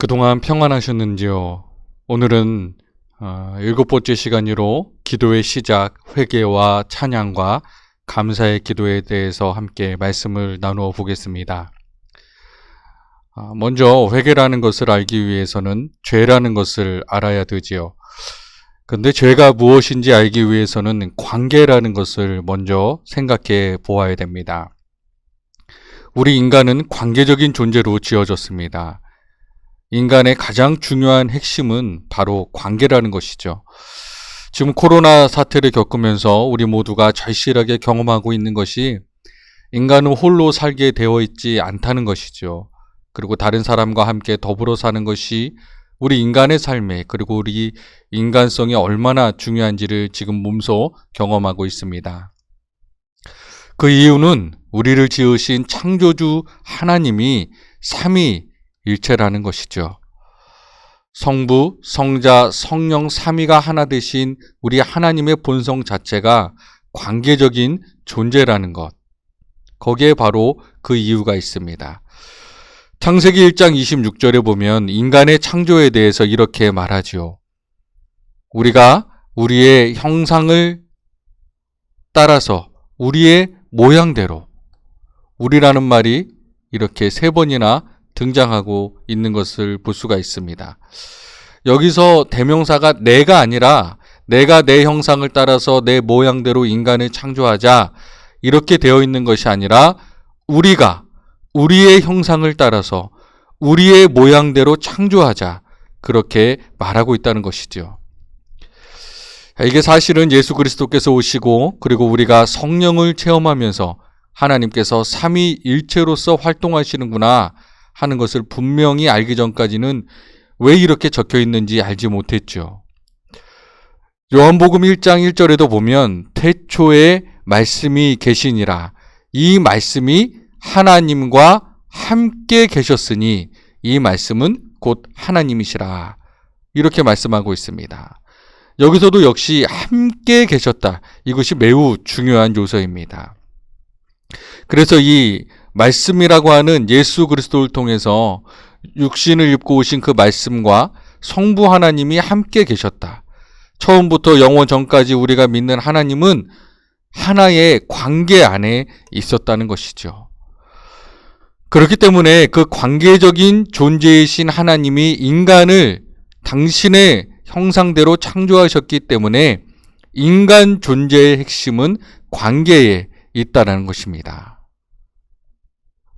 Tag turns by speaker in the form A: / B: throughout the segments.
A: 그동안 평안하셨는지요? 오늘은 7번째 시간으로 기도의 시작, 회개와 찬양과 감사의 기도에 대해서 함께 말씀을 나누어 보겠습니다. 먼저 회개라는 것을 알기 위해서는 죄라는 것을 알아야 되지요. 근데 죄가 무엇인지 알기 위해서는 관계라는 것을 먼저 생각해 보아야 됩니다. 우리 인간은 관계적인 존재로 지어졌습니다. 인간의 가장 중요한 핵심은 바로 관계라는 것이죠. 지금 코로나 사태를 겪으면서 우리 모두가 절실하게 경험하고 있는 것이 인간은 홀로 살게 되어 있지 않다는 것이죠. 그리고 다른 사람과 함께 더불어 사는 것이 우리 인간의 삶에, 그리고 우리 인간성이 얼마나 중요한지를 지금 몸소 경험하고 있습니다. 그 이유는 우리를 지으신 창조주 하나님이 삼위일체라는 것이죠. 성부, 성자, 성령 삼위가 하나 되신 우리 하나님의 본성 자체가 관계적인 존재라는 것. 거기에 바로 그 이유가 있습니다. 창세기 1장 26절에 보면 인간의 창조에 대해서 이렇게 말하지요. 우리가 우리의 형상을 따라서 우리의 모양대로, 우리라는 말이 이렇게 3번이나 등장하고 있는 것을 볼 수가 있습니다. 여기서 대명사가 내가 아니라 내가 내 형상을 따라서 내 모양대로 인간을 창조하자, 이렇게 되어 있는 것이 아니라 우리가 우리의 형상을 따라서 우리의 모양대로 창조하자, 그렇게 말하고 있다는 것이죠. 이게 사실은 예수 그리스도께서 오시고 그리고 우리가 성령을 체험하면서 하나님께서 삼위일체로서 활동하시는구나 하는 것을 분명히 알기 전까지는 왜 이렇게 적혀 있는지 알지 못했죠. 요한복음 1장 1절에도 보면 태초에 말씀이 계시니라, 이 말씀이 하나님과 함께 계셨으니 이 말씀은 곧 하나님이시라, 이렇게 말씀하고 있습니다. 여기서도 역시 함께 계셨다, 이것이 매우 중요한 요소입니다. 그래서 이 말씀이라고 하는 예수 그리스도를 통해서 육신을 입고 오신 그 말씀과 성부 하나님이 함께 계셨다. 처음부터 영원 전까지 우리가 믿는 하나님은 하나의 관계 안에 있었다는 것이죠. 그렇기 때문에 그 관계적인 존재이신 하나님이 인간을 당신의 형상대로 창조하셨기 때문에 인간 존재의 핵심은 관계에 있다는 것입니다.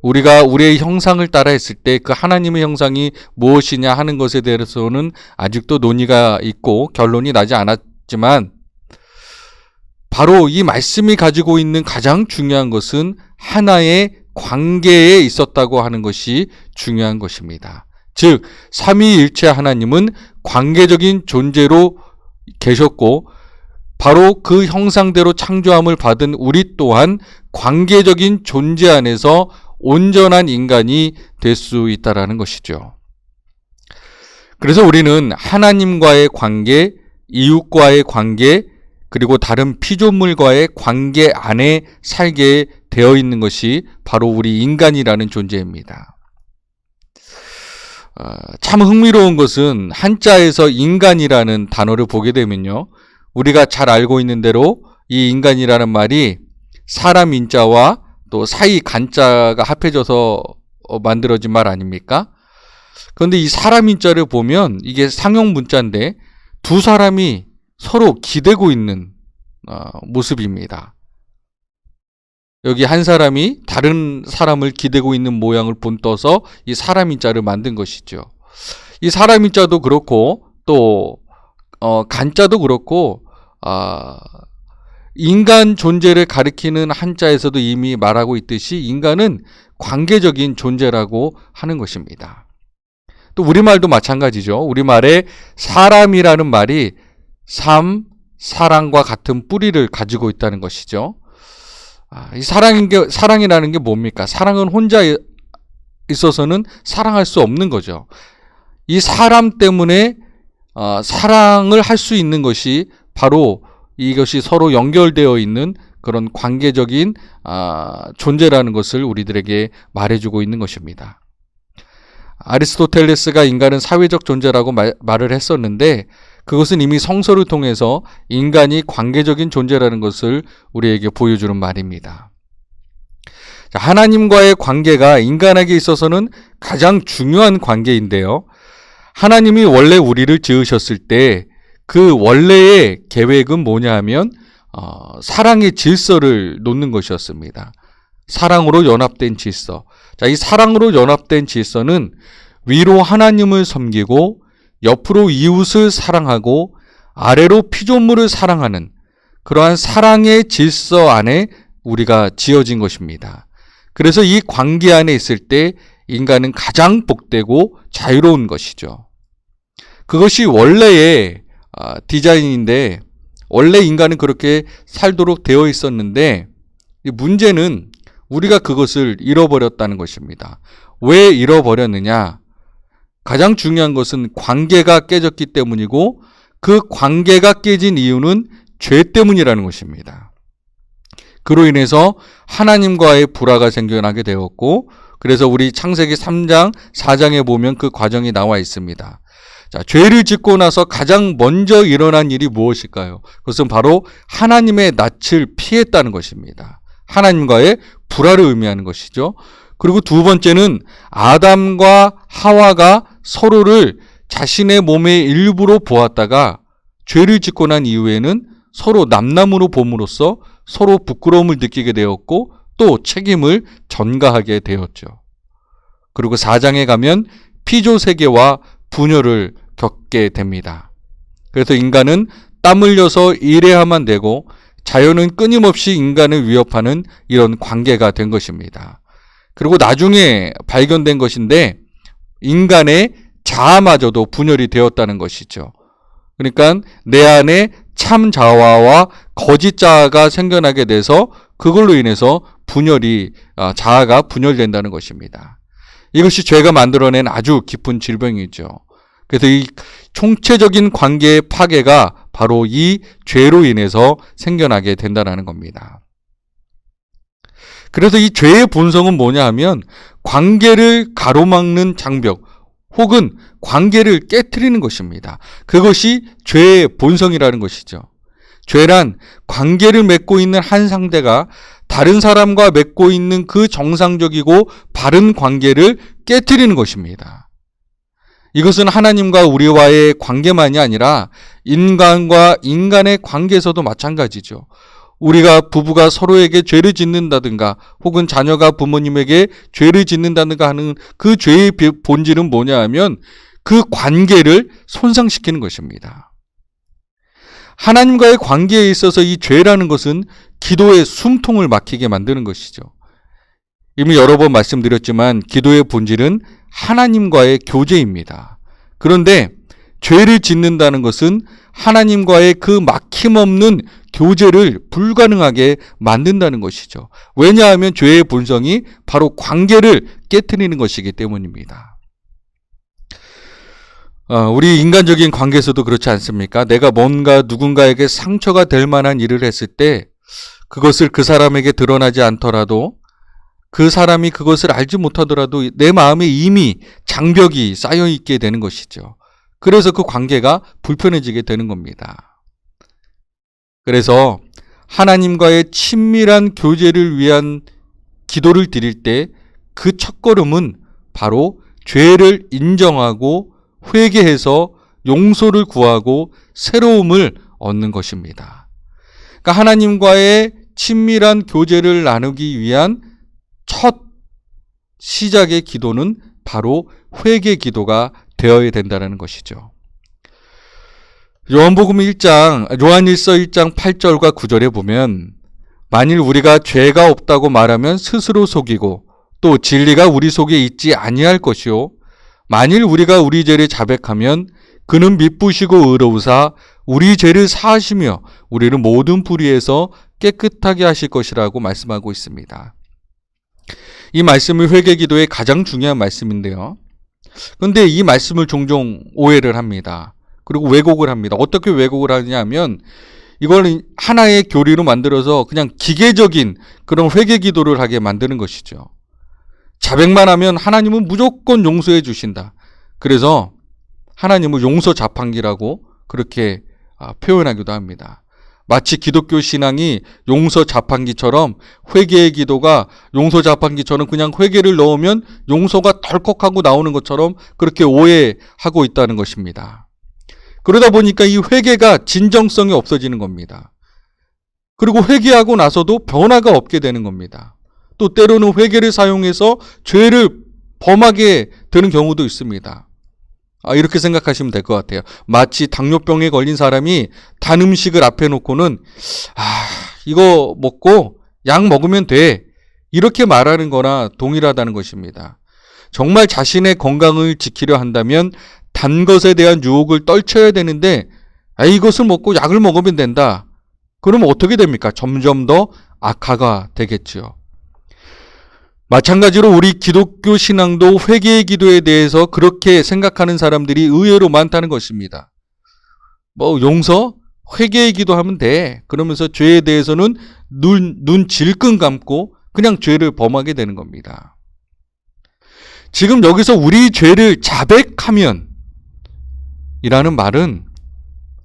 A: 우리가 우리의 형상을 따라 했을 때 그 하나님의 형상이 무엇이냐 하는 것에 대해서는 아직도 논의가 있고 결론이 나지 않았지만, 바로 이 말씀이 가지고 있는 가장 중요한 것은 하나의 관계에 있었다고 하는 것이 중요한 것입니다. 즉 삼위일체 하나님은 관계적인 존재로 계셨고, 바로 그 형상대로 창조함을 받은 우리 또한 관계적인 존재 안에서 온전한 인간이 될 수 있다는 것이죠. 그래서 우리는 하나님과의 관계, 이웃과의 관계, 그리고 다른 피조물과의 관계 안에 살게 되어 있는 것이 바로 우리 인간이라는 존재입니다. 참 흥미로운 것은 한자에서 인간이라는 단어를 보게 되면요, 우리가 잘 알고 있는 대로 이 인간이라는 말이 사람 인자와 또 사이 간자가 합해져서 만들어진 말 아닙니까? 그런데 이 사람 인자를 보면 이게 상형 문자인데 두 사람이 서로 기대고 있는 모습입니다. 여기 한 사람이 다른 사람을 기대고 있는 모양을 본떠서 이 사람 인자를 만든 것이죠. 이 사람 인자도 그렇고 또 간자도 그렇고 인간 존재를 가리키는 한자에서도 이미 말하고 있듯이 인간은 관계적인 존재라고 하는 것입니다. 또 우리말도 마찬가지죠. 우리말에 사람이라는 말이 사랑과 같은 뿌리를 가지고 있다는 것이죠. 이 사랑이라는 게 뭡니까? 사랑은 혼자 있어서는 사랑할 수 없는 거죠. 이 사람 때문에 사랑을 할 수 있는 것이 바로 이것이 서로 연결되어 있는 그런 관계적인 존재라는 것을 우리들에게 말해주고 있는 것입니다. 아리스토텔레스가 인간은 사회적 존재라고 말을 했었는데 그것은 이미 성서를 통해서 인간이 관계적인 존재라는 것을 우리에게 보여주는 말입니다. 하나님과의 관계가 인간에게 있어서는 가장 중요한 관계인데요. 하나님이 원래 우리를 지으셨을 때 그 원래의 계획은 뭐냐 하면 사랑의 질서를 놓는 것이었습니다. 사랑으로 연합된 질서. 자, 이 사랑으로 연합된 질서는 위로 하나님을 섬기고 옆으로 이웃을 사랑하고 아래로 피조물을 사랑하는 그러한 사랑의 질서 안에 우리가 지어진 것입니다. 그래서 이 관계 안에 있을 때 인간은 가장 복되고 자유로운 것이죠. 그것이 원래의 디자인인데 원래 인간은 그렇게 살도록 되어 있었는데 문제는 우리가 그것을 잃어버렸다는 것입니다. 왜 잃어버렸느냐? 가장 중요한 것은 관계가 깨졌기 때문이고 그 관계가 깨진 이유는 죄 때문이라는 것입니다. 그로 인해서 하나님과의 불화가 생겨나게 되었고 그래서 우리 창세기 3장, 4장에 보면 그 과정이 나와 있습니다. 자, 죄를 짓고 나서 가장 먼저 일어난 일이 무엇일까요? 그것은 바로 하나님의 낯을 피했다는 것입니다. 하나님과의 불화를 의미하는 것이죠. 그리고 두 번째는 아담과 하와가 서로를 자신의 몸의 일부로 보았다가 죄를 짓고 난 이후에는 서로 남남으로 봄으로써 서로 부끄러움을 느끼게 되었고 또 책임을 전가하게 되었죠. 그리고 4장에 가면 피조세계와 분열을 겪게 됩니다. 그래서 인간은 땀 흘려서 일해야만 되고 자연은 끊임없이 인간을 위협하는 이런 관계가 된 것입니다. 그리고 나중에 발견된 것인데 인간의 자아마저도 분열이 되었다는 것이죠. 그러니까 내 안에 참 자아와 거짓 자아가 생겨나게 돼서 그걸로 인해서 자아가 분열된다는 것입니다. 이것이 죄가 만들어낸 아주 깊은 질병이죠. 그래서 이 총체적인 관계의 파괴가 바로 이 죄로 인해서 생겨나게 된다는 겁니다. 그래서 이 죄의 본성은 뭐냐 하면 관계를 가로막는 장벽 혹은 관계를 깨트리는 것입니다. 그것이 죄의 본성이라는 것이죠. 죄란 관계를 맺고 있는 한 상대가 다른 사람과 맺고 있는 그 정상적이고 바른 관계를 깨트리는 것입니다. 이것은 하나님과 우리와의 관계만이 아니라 인간과 인간의 관계에서도 마찬가지죠. 우리가 부부가 서로에게 죄를 짓는다든가 혹은 자녀가 부모님에게 죄를 짓는다든가 하는 그 죄의 본질은 뭐냐 하면 그 관계를 손상시키는 것입니다. 하나님과의 관계에 있어서 이 죄라는 것은 기도의 숨통을 막히게 만드는 것이죠. 이미 여러 번 말씀드렸지만 기도의 본질은 하나님과의 교제입니다. 그런데 죄를 짓는다는 것은 하나님과의 그 막힘없는 교제를 불가능하게 만든다는 것이죠. 왜냐하면 죄의 본성이 바로 관계를 깨트리는 것이기 때문입니다. 우리 인간적인 관계에서도 그렇지 않습니까? 내가 뭔가 누군가에게 상처가 될 만한 일을 했을 때 그것을 그 사람에게 드러나지 않더라도 그 사람이 그것을 알지 못하더라도 내 마음에 이미 장벽이 쌓여 있게 되는 것이죠. 그래서 그 관계가 불편해지게 되는 겁니다. 그래서 하나님과의 친밀한 교제를 위한 기도를 드릴 때 그 첫걸음은 바로 죄를 인정하고 회개해서 용서를 구하고 새로움을 얻는 것입니다. 그러니까 하나님과의 친밀한 교제를 나누기 위한 첫 시작의 기도는 바로 회개 기도가 되어야 된다는 것이죠. 요한일서 1장 8절과 9절에 보면 만일 우리가 죄가 없다고 말하면 스스로 속이고 또 진리가 우리 속에 있지 아니할 것이요 만일 우리가 우리 죄를 자백하면 그는 미쁘시고 의로우사 우리 죄를 사하시며 우리를 모든 불의에서 깨끗하게 하실 것이라고 말씀하고 있습니다. 이 말씀이 회개기도의 가장 중요한 말씀인데요. 그런데 이 말씀을 종종 오해를 합니다. 그리고 왜곡을 합니다. 어떻게 왜곡을 하냐면 이걸 하나의 교리로 만들어서 그냥 기계적인 그런 회개기도를 하게 만드는 것이죠. 자백만 하면 하나님은 무조건 용서해 주신다. 그래서 하나님을 용서 자판기라고 그렇게 표현하기도 합니다. 마치 기독교 신앙이 용서 자판기처럼, 회개의 기도가 용서 자판기처럼 그냥 회개를 넣으면 용서가 덜컥하고 나오는 것처럼 그렇게 오해하고 있다는 것입니다. 그러다 보니까 이 회개가 진정성이 없어지는 겁니다. 그리고 회개하고 나서도 변화가 없게 되는 겁니다. 또 때로는 회개를 사용해서 죄를 범하게 되는 경우도 있습니다. 이렇게 생각하시면 될 것 같아요. 마치 당뇨병에 걸린 사람이 단 음식을 앞에 놓고는 이거 먹고 약 먹으면 돼, 이렇게 말하는 거나 동일하다는 것입니다. 정말 자신의 건강을 지키려 한다면 단 것에 대한 유혹을 떨쳐야 되는데 이것을 먹고 약을 먹으면 된다. 그러면 어떻게 됩니까? 점점 더 악화가 되겠죠. 마찬가지로 우리 기독교 신앙도 회개의 기도에 대해서 그렇게 생각하는 사람들이 의외로 많다는 것입니다. 용서? 회개의 기도하면 돼. 그러면서 죄에 대해서는 눈 질끈 감고 그냥 죄를 범하게 되는 겁니다. 지금 여기서 우리 죄를 자백하면 이라는 말은,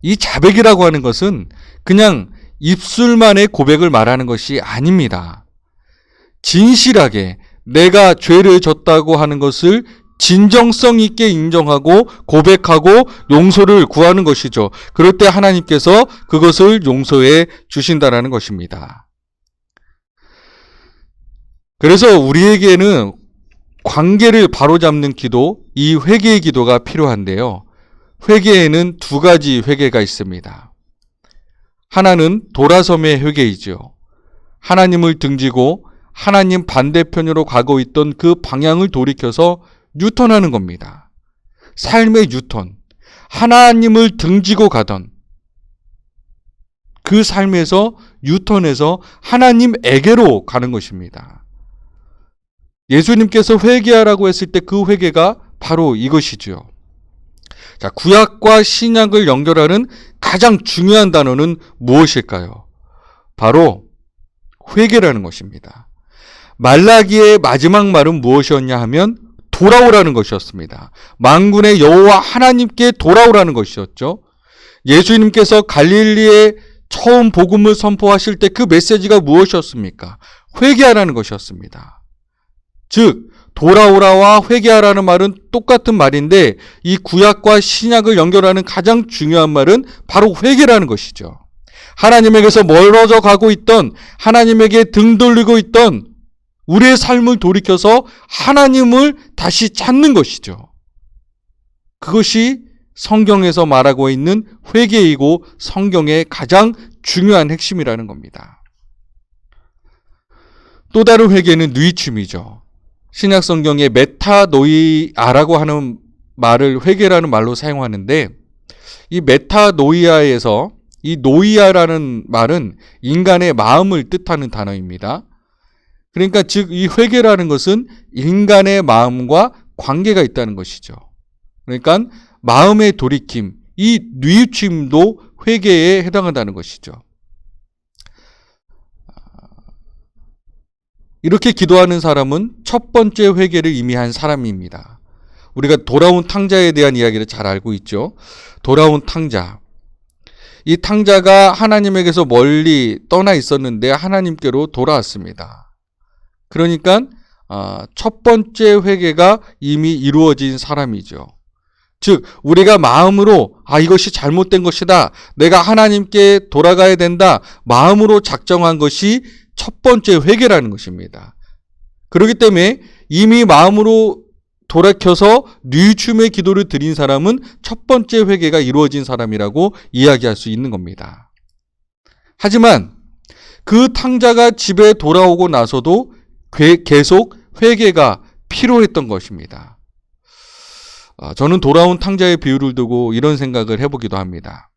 A: 이 자백이라고 하는 것은 그냥 입술만의 고백을 말하는 것이 아닙니다. 진실하게 내가 죄를 졌다고 하는 것을 진정성 있게 인정하고 고백하고 용서를 구하는 것이죠. 그럴 때 하나님께서 그것을 용서해 주신다는 것입니다. 그래서 우리에게는 관계를 바로잡는 기도, 이 회개의 기도가 필요한데요. 회개에는 두 가지 회개가 있습니다. 하나는 돌아섬의 회개이죠. 하나님을 등지고 하나님 반대편으로 가고 있던 그 방향을 돌이켜서 유턴하는 겁니다. 삶의 유턴. 하나님을 등지고 가던 그 삶에서 유턴해서 하나님에게로 가는 것입니다. 예수님께서 회개하라고 했을 때 그 회개가 바로 이것이죠. 자, 구약과 신약을 연결하는 가장 중요한 단어는 무엇일까요? 바로 회개라는 것입니다. 말라기의 마지막 말은 무엇이었냐 하면 돌아오라는 것이었습니다. 만군의 여호와 하나님께 돌아오라는 것이었죠. 예수님께서 갈릴리에 처음 복음을 선포하실 때 그 메시지가 무엇이었습니까? 회개하라는 것이었습니다. 즉 돌아오라와 회개하라는 말은 똑같은 말인데 이 구약과 신약을 연결하는 가장 중요한 말은 바로 회개라는 것이죠. 하나님에게서 멀어져 가고 있던, 하나님에게 등 돌리고 있던 우리의 삶을 돌이켜서 하나님을 다시 찾는 것이죠. 그것이 성경에서 말하고 있는 회개이고 성경의 가장 중요한 핵심이라는 겁니다. 또 다른 회개는 누이춤이죠. 신약 성경에 메타노이아라고 하는 말을 회개라는 말로 사용하는데, 이 메타노이아에서 이 노이아라는 말은 인간의 마음을 뜻하는 단어입니다. 그러니까 즉 이 회개라는 것은 인간의 마음과 관계가 있다는 것이죠. 그러니까 마음의 돌이킴, 이 뉘우침도 회개에 해당한다는 것이죠. 이렇게 기도하는 사람은 첫 번째 회개를 이미 한 사람입니다. 우리가 돌아온 탕자에 대한 이야기를 잘 알고 있죠. 돌아온 탕자. 이 탕자가 하나님에게서 멀리 떠나 있었는데 하나님께로 돌아왔습니다. 그러니까 첫 번째 회개가 이미 이루어진 사람이죠. 즉 우리가 마음으로 이것이 잘못된 것이다, 내가 하나님께 돌아가야 된다, 마음으로 작정한 것이 첫 번째 회개라는 것입니다. 그렇기 때문에 이미 마음으로 돌이켜서 뉘우침의 기도를 드린 사람은 첫 번째 회개가 이루어진 사람이라고 이야기할 수 있는 겁니다. 하지만 그 탕자가 집에 돌아오고 나서도 계속 회개가 필요했던 것입니다. 저는 돌아온 탕자의 비유를 두고 이런 생각을 해보기도 합니다.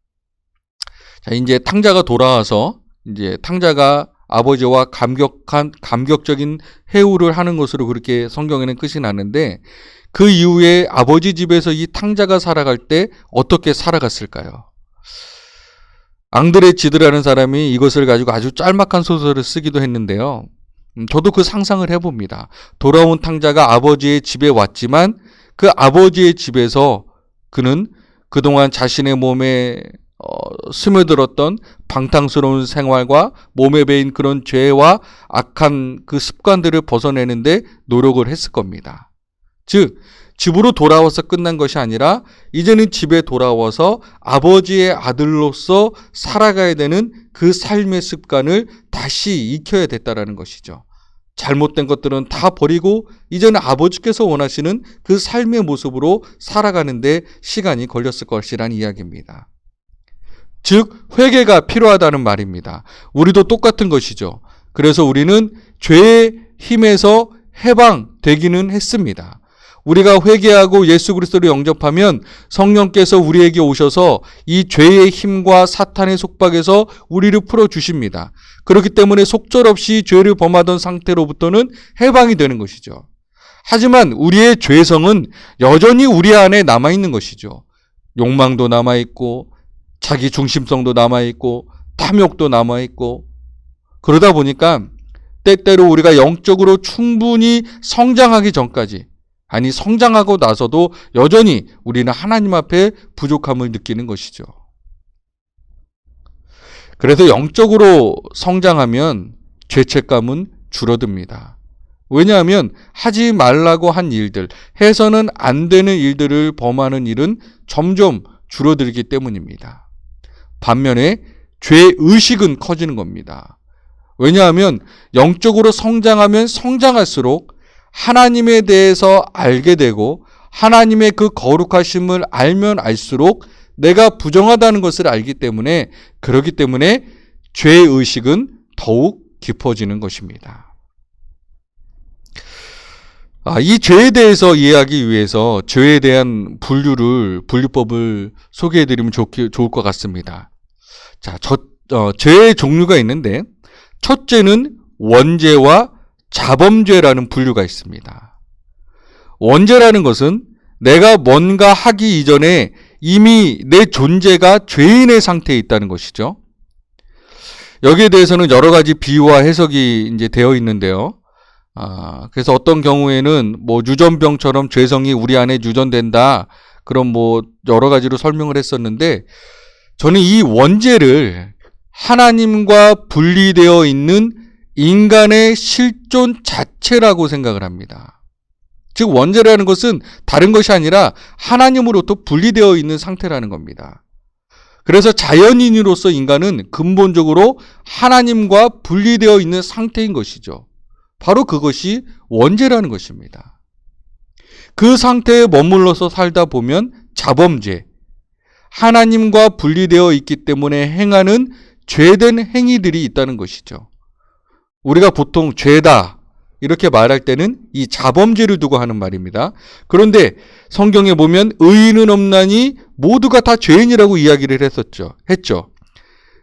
A: 자, 이제 탕자가 돌아와서 이제 탕자가 아버지와 감격적인 회우를 하는 것으로 그렇게 성경에는 끝이 나는데, 그 이후에 아버지 집에서 이 탕자가 살아갈 때 어떻게 살아갔을까요? 앙드레 지드라는 사람이 이것을 가지고 아주 짤막한 소설을 쓰기도 했는데요. 저도 그 상상을 해봅니다. 돌아온 탕자가 아버지의 집에 왔지만 그 아버지의 집에서 그는 그동안 자신의 몸에 스며들었던 방탕스러운 생활과 몸에 배인 그런 죄와 악한 그 습관들을 벗어내는데 노력을 했을 겁니다. 즉 집으로 돌아와서 끝난 것이 아니라 이제는 집에 돌아와서 아버지의 아들로서 살아가야 되는 그 삶의 습관을 다시 익혀야 됐다라는 것이죠. 잘못된 것들은 다 버리고 이제는 아버지께서 원하시는 그 삶의 모습으로 살아가는데 시간이 걸렸을 것이라는 이야기입니다. 즉 회개가 필요하다는 말입니다. 우리도 똑같은 것이죠. 그래서 우리는 죄의 힘에서 해방되기는 했습니다. 우리가 회개하고 예수 그리스도를 영접하면 성령께서 우리에게 오셔서 이 죄의 힘과 사탄의 속박에서 우리를 풀어주십니다. 그렇기 때문에 속절없이 죄를 범하던 상태로부터는 해방이 되는 것이죠. 하지만 우리의 죄성은 여전히 우리 안에 남아있는 것이죠. 욕망도 남아있고 자기 중심성도 남아있고 탐욕도 남아있고 그러다 보니까 때때로 우리가 영적으로 충분히 성장하기 전까지 아니 성장하고 나서도 여전히 우리는 하나님 앞에 부족함을 느끼는 것이죠. 그래서 영적으로 성장하면 죄책감은 줄어듭니다. 왜냐하면 하지 말라고 한 일들, 해서는 안 되는 일들을 범하는 일은 점점 줄어들기 때문입니다. 반면에 죄의식은 커지는 겁니다. 왜냐하면 영적으로 성장하면 성장할수록 하나님에 대해서 알게 되고 하나님의 그 거룩하심을 알면 알수록 내가 부정하다는 것을 알기 때문에 그렇기 때문에 죄의식은 더욱 깊어지는 것입니다. 이 죄에 대해서 이해하기 위해서 죄에 대한 분류법을 소개해드리면 좋을 것 같습니다. 자, 죄의 종류가 있는데 첫째는 원죄와 자범죄라는 분류가 있습니다. 원죄라는 것은 내가 뭔가 하기 이전에 이미 내 존재가 죄인의 상태에 있다는 것이죠. 여기에 대해서는 여러 가지 비유와 해석이 이제 되어 있는데요. 그래서 어떤 경우에는 유전병처럼 죄성이 우리 안에 유전된다. 그런 여러 가지로 설명을 했었는데 저는 이 원죄를 하나님과 분리되어 있는 인간의 실존 자체라고 생각을 합니다. 즉 원죄라는 것은 다른 것이 아니라 하나님으로부터 분리되어 있는 상태라는 겁니다. 그래서 자연인으로서 인간은 근본적으로 하나님과 분리되어 있는 상태인 것이죠. 바로 그것이 원죄라는 것입니다. 그 상태에 머물러서 살다 보면 자범죄, 하나님과 분리되어 있기 때문에 행하는 죄된 행위들이 있다는 것이죠. 우리가 보통 죄다 이렇게 말할 때는 이 자범죄를 두고 하는 말입니다. 그런데 성경에 보면 의인은 없나니 모두가 다 죄인이라고 이야기를 했죠.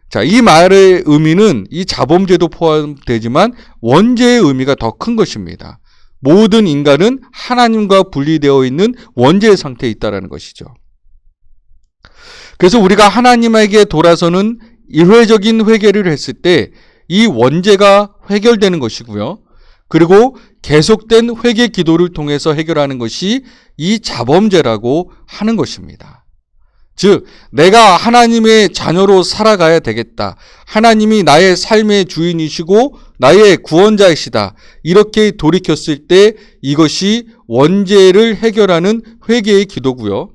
A: 자, 이 말의 의미는 이 자범죄도 포함되지만 원죄의 의미가 더 큰 것입니다. 모든 인간은 하나님과 분리되어 있는 원죄의 상태에 있다는 것이죠. 그래서 우리가 하나님에게 돌아서는 일회적인 회개를 했을 때 이 원죄가 해결되는 것이고요. 그리고 계속된 회개 기도를 통해서 해결하는 것이 이 자범죄라고 하는 것입니다. 즉 내가 하나님의 자녀로 살아가야 되겠다. 하나님이 나의 삶의 주인이시고 나의 구원자이시다. 이렇게 돌이켰을 때 이것이 원죄를 해결하는 회개의 기도고요.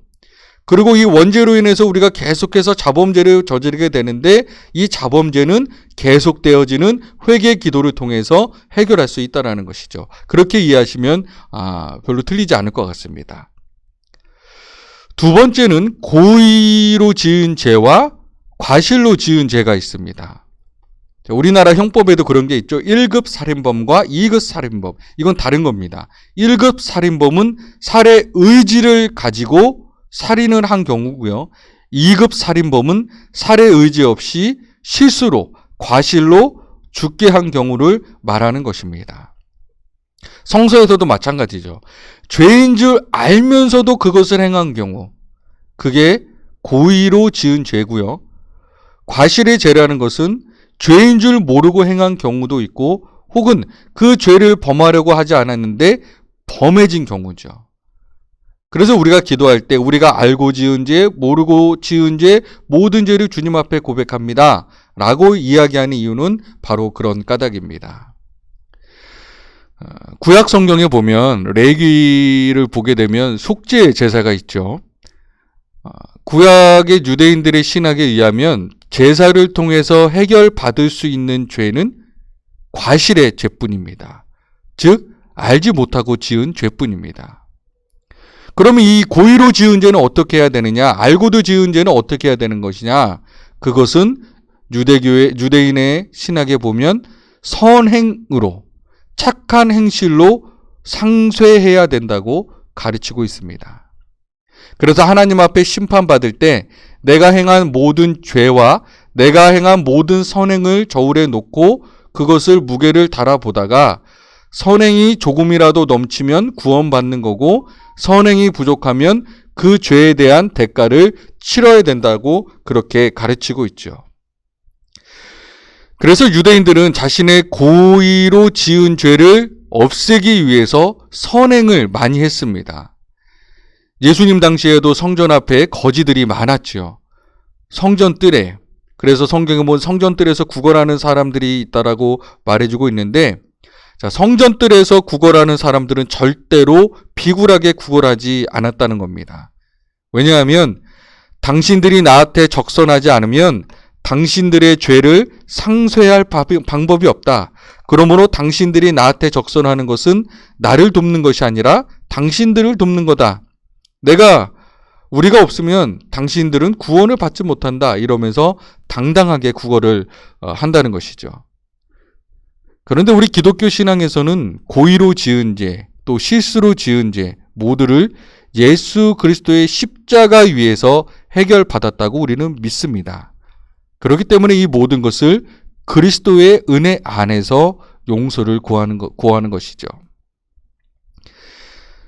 A: 그리고 이 원죄로 인해서 우리가 계속해서 자범죄를 저지르게 되는데 이 자범죄는 계속되어지는 회개 기도를 통해서 해결할 수 있다는 것이죠. 그렇게 이해하시면 별로 틀리지 않을 것 같습니다. 두 번째는 고의로 지은 죄와 과실로 지은 죄가 있습니다. 우리나라 형법에도 그런 게 있죠. 1급 살인범과 2급 살인범. 이건 다른 겁니다. 1급 살인범은 살해 의지를 가지고 살인을 한 경우고요. 2급 살인범은 살해 의지 없이 실수로, 과실로 죽게 한 경우를 말하는 것입니다. 성서에서도 마찬가지죠. 죄인 줄 알면서도 그것을 행한 경우, 그게 고의로 지은 죄고요. 과실의 죄라는 것은 죄인 줄 모르고 행한 경우도 있고 혹은 그 죄를 범하려고 하지 않았는데 범해진 경우죠. 그래서 우리가 기도할 때 우리가 알고 지은 죄, 모르고 지은 죄, 모든 죄를 주님 앞에 고백합니다 라고 이야기하는 이유는 바로 그런 까닭입니다. 구약 성경에 보면 레위기를 보게 되면 속죄 제사가 있죠. 구약의 유대인들의 신학에 의하면 제사를 통해서 해결받을 수 있는 죄는 과실의 죄뿐입니다. 즉 알지 못하고 지은 죄뿐입니다. 그러면 이 고의로 지은 죄는 어떻게 해야 되느냐? 알고도 지은 죄는 어떻게 해야 되는 것이냐? 그것은 유대인의 신학에 보면 선행으로, 착한 행실로 상쇄해야 된다고 가르치고 있습니다. 그래서 하나님 앞에 심판받을 때 내가 행한 모든 죄와 내가 행한 모든 선행을 저울에 놓고 그것을 무게를 달아보다가 선행이 조금이라도 넘치면 구원받는 거고 선행이 부족하면 그 죄에 대한 대가를 치러야 된다고 그렇게 가르치고 있죠. 그래서 유대인들은 자신의 고의로 지은 죄를 없애기 위해서 선행을 많이 했습니다. 예수님 당시에도 성전 앞에 거지들이 많았죠. 성전 뜰에. 그래서 성경에 보면 성전 뜰에서 구걸하는 사람들이 있다라고 말해주고 있는데, 자, 성전 뜰에서 구걸하는 사람들은 절대로 비굴하게 구걸하지 않았다는 겁니다. 왜냐하면 당신들이 나한테 적선하지 않으면 당신들의 죄를 상쇄할 방법이 없다. 그러므로 당신들이 나한테 적선하는 것은 나를 돕는 것이 아니라 당신들을 돕는 거다. 우리가 없으면 당신들은 구원을 받지 못한다. 이러면서 당당하게 구걸을 한다는 것이죠. 그런데 우리 기독교 신앙에서는 고의로 지은 죄, 또 실수로 지은 죄 모두를 예수 그리스도의 십자가 위에서 해결받았다고 우리는 믿습니다. 그렇기 때문에 이 모든 것을 그리스도의 은혜 안에서 용서를 구하는 것이죠.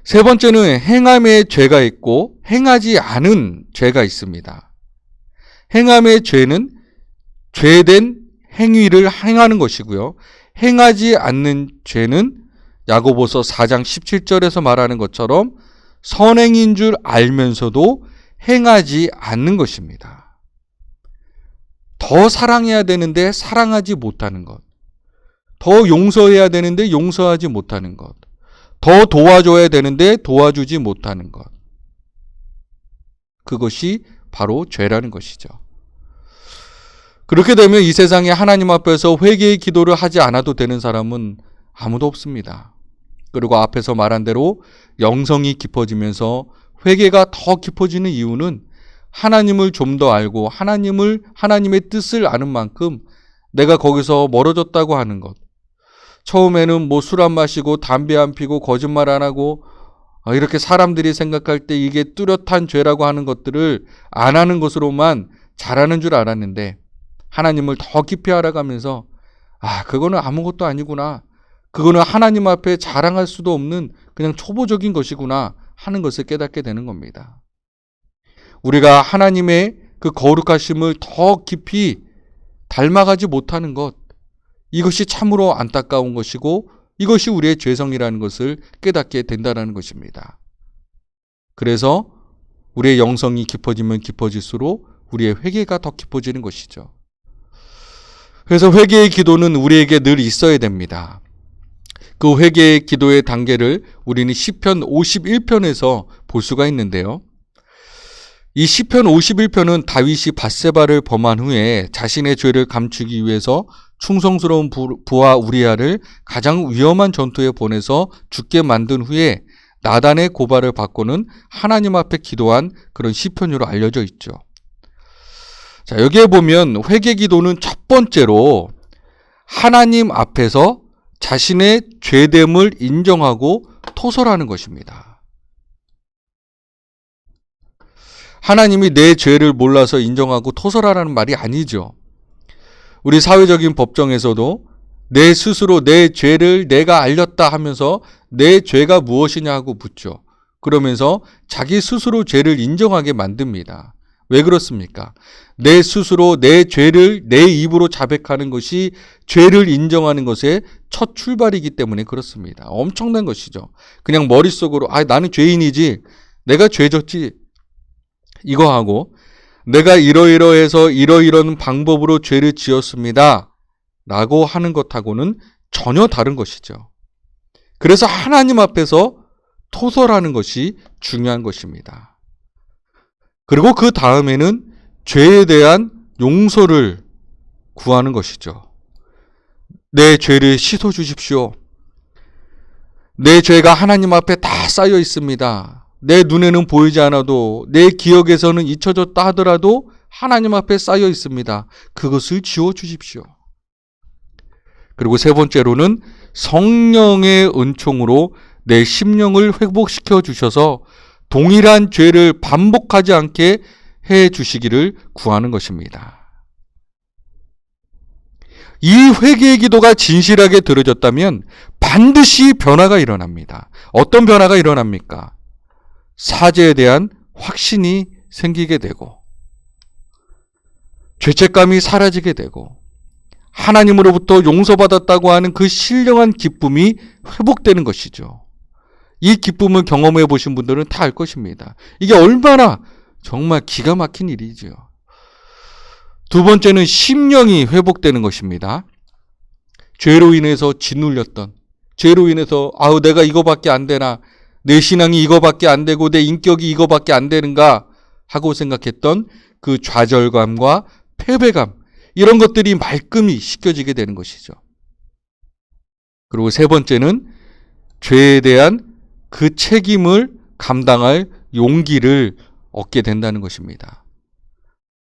A: 세 번째는 행함의 죄가 있고 행하지 않은 죄가 있습니다. 행함의 죄는 죄된 행위를 행하는 것이고요. 행하지 않는 죄는 야고보서 4장 17절에서 말하는 것처럼 선행인 줄 알면서도 행하지 않는 것입니다. 더 사랑해야 되는데 사랑하지 못하는 것. 더 용서해야 되는데 용서하지 못하는 것. 더 도와줘야 되는데 도와주지 못하는 것. 그것이 바로 죄라는 것이죠. 그렇게 되면 이 세상에 하나님 앞에서 회개의 기도를 하지 않아도 되는 사람은 아무도 없습니다. 그리고 앞에서 말한 대로 영성이 깊어지면서 회개가 더 깊어지는 이유는 하나님을 좀 더 알고 하나님의 뜻을 아는 만큼 내가 거기서 멀어졌다고 하는 것. 처음에는 술 안 마시고 담배 안 피고 거짓말 안 하고 이렇게 사람들이 생각할 때 이게 뚜렷한 죄라고 하는 것들을 안 하는 것으로만 잘하는 줄 알았는데 하나님을 더 깊이 알아가면서 그거는 아무것도 아니구나. 그거는 하나님 앞에 자랑할 수도 없는 그냥 초보적인 것이구나 하는 것을 깨닫게 되는 겁니다. 우리가 하나님의 그 거룩하심을 더 깊이 닮아가지 못하는 것, 이것이 참으로 안타까운 것이고 이것이 우리의 죄성이라는 것을 깨닫게 된다는 것입니다. 그래서 우리의 영성이 깊어지면 깊어질수록 우리의 회개가 더 깊어지는 것이죠. 그래서 회개의 기도는 우리에게 늘 있어야 됩니다. 그 회개의 기도의 단계를 우리는 시편 51편에서 볼 수가 있는데요. 이 시편 51편은 다윗이 밧세바를 범한 후에 자신의 죄를 감추기 위해서 충성스러운 부하 우리아를 가장 위험한 전투에 보내서 죽게 만든 후에 나단의 고발을 받고는 하나님 앞에 기도한 그런 시편으로 알려져 있죠. 자, 여기에 보면 회개 기도는 첫 번째로 하나님 앞에서 자신의 죄됨을 인정하고 토설하는 것입니다. 하나님이 내 죄를 몰라서 인정하고 토설하라는 말이 아니죠. 우리 사회적인 법정에서도 내 스스로 내 죄를 내가 알렸다 하면서 내 죄가 무엇이냐 하고 묻죠. 그러면서 자기 스스로 죄를 인정하게 만듭니다. 왜 그렇습니까? 내 스스로 내 죄를 내 입으로 자백하는 것이 죄를 인정하는 것의 첫 출발이기 때문에 그렇습니다. 엄청난 것이죠. 그냥 머릿속으로 나는 죄인이지, 내가 죄졌지, 이거 하고 내가 이러이러해서 이러이런 방법으로 죄를 지었습니다 라고 하는 것하고는 전혀 다른 것이죠. 그래서 하나님 앞에서 토설하는 것이 중요한 것입니다. 그리고 그 다음에는 죄에 대한 용서를 구하는 것이죠. 내 죄를 씻어 주십시오. 내 죄가 하나님 앞에 다 쌓여 있습니다. 내 눈에는 보이지 않아도 내 기억에서는 잊혀졌다 하더라도 하나님 앞에 쌓여 있습니다. 그것을 지워 주십시오. 그리고 세 번째로는 성령의 은총으로 내 심령을 회복시켜 주셔서 동일한 죄를 반복하지 않게 해 주시기를 구하는 것입니다. 이 회개의 기도가 진실하게 들어졌다면 반드시 변화가 일어납니다. 어떤 변화가 일어납니까? 사죄에 대한 확신이 생기게 되고 죄책감이 사라지게 되고 하나님으로부터 용서받았다고 하는 그 신령한 기쁨이 회복되는 것이죠. 이 기쁨을 경험해 보신 분들은 다 알 것입니다. 이게 얼마나 정말 기가 막힌 일이죠. 두 번째는 심령이 회복되는 것입니다. 죄로 인해서 짓눌렸던, 죄로 인해서 내가 이거밖에 안 되나, 내 신앙이 이거밖에 안 되고 내 인격이 이거밖에 안 되는가 하고 생각했던 그 좌절감과 패배감, 이런 것들이 말끔히 씻겨지게 되는 것이죠. 그리고 세 번째는 죄에 대한 그 책임을 감당할 용기를 얻게 된다는 것입니다.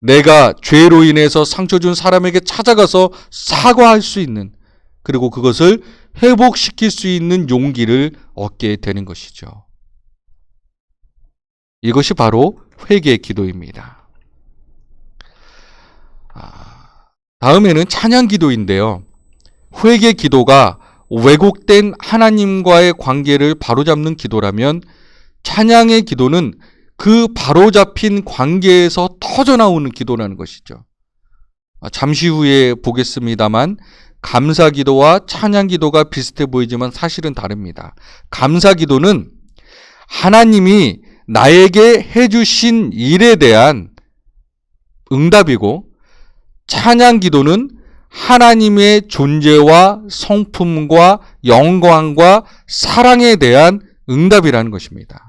A: 내가 죄로 인해서 상처 준 사람에게 찾아가서 사과할 수 있는, 그리고 그것을 회복시킬 수 있는 용기를 얻게 되는 것이죠. 이것이 바로 회개의 기도입니다. 다음에는 찬양 기도인데요. 회개 기도가 왜곡된 하나님과의 관계를 바로잡는 기도라면 찬양의 기도는 그 바로잡힌 관계에서 터져나오는 기도라는 것이죠. 잠시 후에 보겠습니다만 감사 기도와 찬양 기도가 비슷해 보이지만 사실은 다릅니다. 감사 기도는 하나님이 나에게 해주신 일에 대한 응답이고, 찬양 기도는 하나님의 존재와 성품과 영광과 사랑에 대한 응답이라는 것입니다.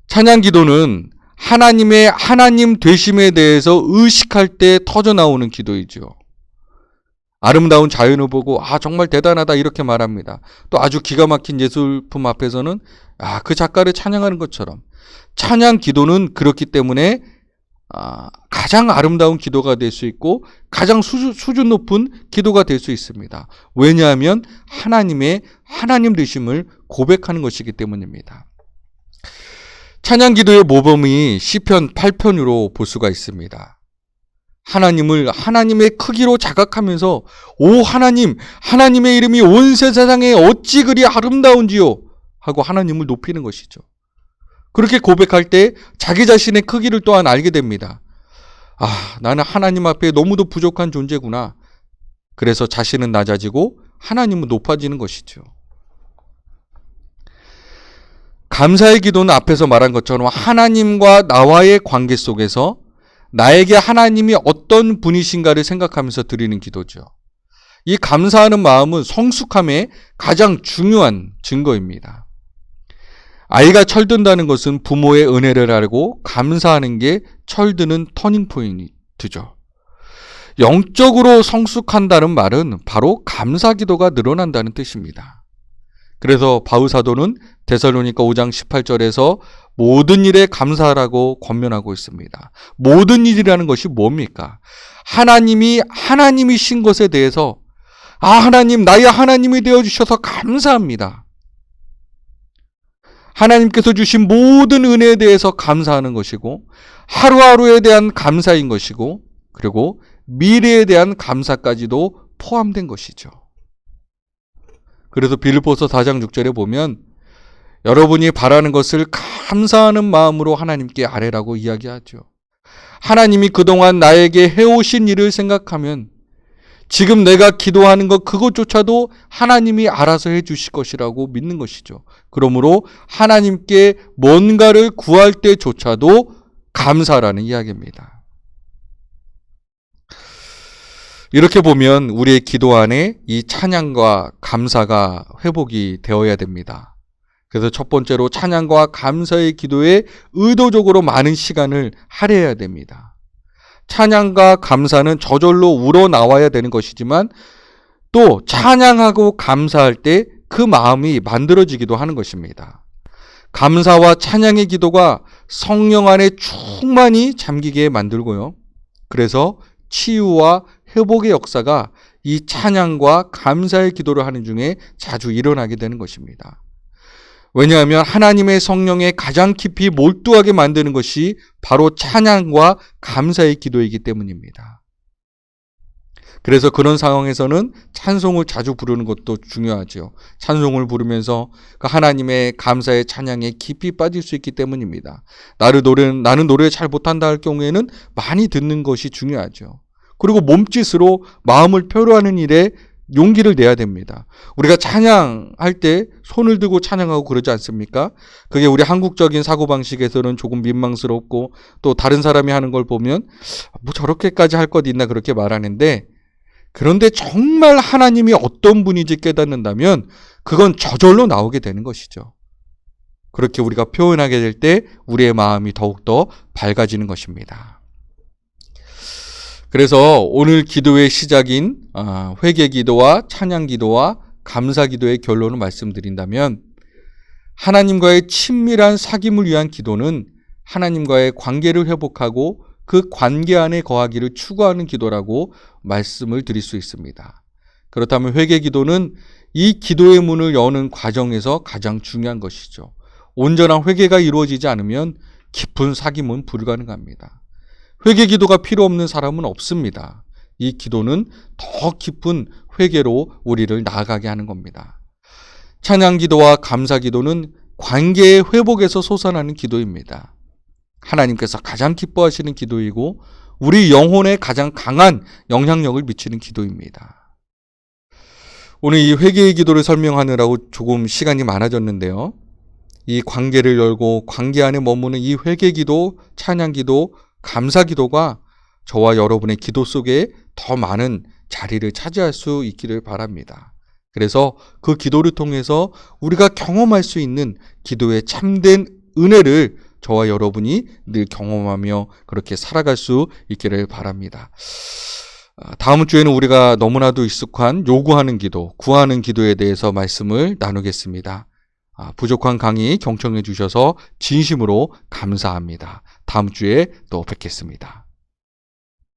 A: 찬양 기도는 하나님의 하나님 되심에 대해서 의식할 때 터져나오는 기도이죠. 아름다운 자연을 보고 정말 대단하다 이렇게 말합니다. 또 아주 기가 막힌 예술품 앞에서는 그 작가를 찬양하는 것처럼 찬양 기도는 그렇기 때문에 가장 아름다운 기도가 될 수 있고 가장 수준 높은 기도가 될 수 있습니다. 왜냐하면 하나님의 하나님 되심을 고백하는 것이기 때문입니다. 찬양 기도의 모범이 시편 8편으로 볼 수가 있습니다. 하나님을 하나님의 크기로 자각하면서 오 하나님, 하나님의 이름이 온 세상에 어찌 그리 아름다운지요 하고 하나님을 높이는 것이죠. 그렇게 고백할 때 자기 자신의 크기를 또한 알게 됩니다. 나는 하나님 앞에 너무도 부족한 존재구나. 그래서 자신은 낮아지고 하나님은 높아지는 것이죠. 감사의 기도는 앞에서 말한 것처럼 하나님과 나와의 관계 속에서 나에게 하나님이 어떤 분이신가를 생각하면서 드리는 기도죠. 이 감사하는 마음은 성숙함의 가장 중요한 증거입니다. 아이가 철든다는 것은 부모의 은혜를 알고 감사하는 게 철드는 터닝포인트죠. 영적으로 성숙한다는 말은 바로 감사 기도가 늘어난다는 뜻입니다. 그래서 바울 사도는 데살로니가 5장 18절에서 모든 일에 감사하라고 권면하고 있습니다. 모든 일이라는 것이 뭡니까? 하나님이 하나님이신 것에 대해서 하나님 나의 하나님이 되어주셔서 감사합니다. 하나님께서 주신 모든 은혜에 대해서 감사하는 것이고 하루하루에 대한 감사인 것이고 그리고 미래에 대한 감사까지도 포함된 것이죠. 그래서 빌립보서 4장 6절에 보면 여러분이 바라는 것을 감사하는 마음으로 하나님께 아뢰라고 이야기하죠. 하나님이 그동안 나에게 해오신 일을 생각하면 지금 내가 기도하는 것 그것조차도 하나님이 알아서 해주실 것이라고 믿는 것이죠. 그러므로 하나님께 뭔가를 구할 때조차도 감사라는 이야기입니다. 이렇게 보면 우리의 기도 안에 이 찬양과 감사가 회복이 되어야 됩니다. 그래서 첫 번째로 찬양과 감사의 기도에 의도적으로 많은 시간을 할애해야 됩니다. 찬양과 감사는 저절로 우러나와야 되는 것이지만 또 찬양하고 감사할 때 그 마음이 만들어지기도 하는 것입니다. 감사와 찬양의 기도가 성령 안에 충만히 잠기게 만들고요. 그래서 치유와 회복의 역사가 이 찬양과 감사의 기도를 하는 중에 자주 일어나게 되는 것입니다. 왜냐하면 하나님의 성령에 가장 깊이 몰두하게 만드는 것이 바로 찬양과 감사의 기도이기 때문입니다. 그래서 그런 상황에서는 찬송을 자주 부르는 것도 중요하죠. 찬송을 부르면서 그 하나님의 감사의 찬양에 깊이 빠질 수 있기 때문입니다. 나는 노래 잘 못한다 할 경우에는 많이 듣는 것이 중요하죠. 그리고 몸짓으로 마음을 표현하는 일에 용기를 내야 됩니다. 우리가 찬양할 때 손을 들고 찬양하고 그러지 않습니까? 그게 우리 한국적인 사고방식에서는 조금 민망스럽고 또 다른 사람이 하는 걸 보면 뭐 저렇게까지 할 것 있나 그렇게 말하는데, 그런데 정말 하나님이 어떤 분인지 깨닫는다면 그건 저절로 나오게 되는 것이죠. 그렇게 우리가 표현하게 될 때 우리의 마음이 더욱더 밝아지는 것입니다. 그래서 오늘 기도의 시작인 회개 기도와 찬양 기도와 감사 기도의 결론을 말씀드린다면, 하나님과의 친밀한 사귐을 위한 기도는 하나님과의 관계를 회복하고 그 관계 안에 거하기를 추구하는 기도라고 말씀을 드릴 수 있습니다. 그렇다면 회개 기도는 이 기도의 문을 여는 과정에서 가장 중요한 것이죠. 온전한 회개가 이루어지지 않으면 깊은 사귐은 불가능합니다. 회개 기도가 필요 없는 사람은 없습니다. 이 기도는 더 깊은 회개로 우리를 나아가게 하는 겁니다. 찬양 기도와 감사 기도는 관계의 회복에서 솟아나는 기도입니다. 하나님께서 가장 기뻐하시는 기도이고 우리 영혼에 가장 강한 영향력을 미치는 기도입니다. 오늘 이 회개의 기도를 설명하느라고 조금 시간이 많아졌는데요. 이 관계를 열고 관계 안에 머무는 이 회개 기도, 찬양 기도, 감사 기도가 저와 여러분의 기도 속에 더 많은 자리를 차지할 수 있기를 바랍니다. 그래서 그 기도를 통해서 우리가 경험할 수 있는 기도의 참된 은혜를 저와 여러분이 늘 경험하며 그렇게 살아갈 수 있기를 바랍니다. 다음 주에는 우리가 너무나도 익숙한 요구하는 기도, 구하는 기도에 대해서 말씀을 나누겠습니다. 부족한 강의 경청해 주셔서 진심으로 감사합니다. 다음 주에 또 뵙겠습니다.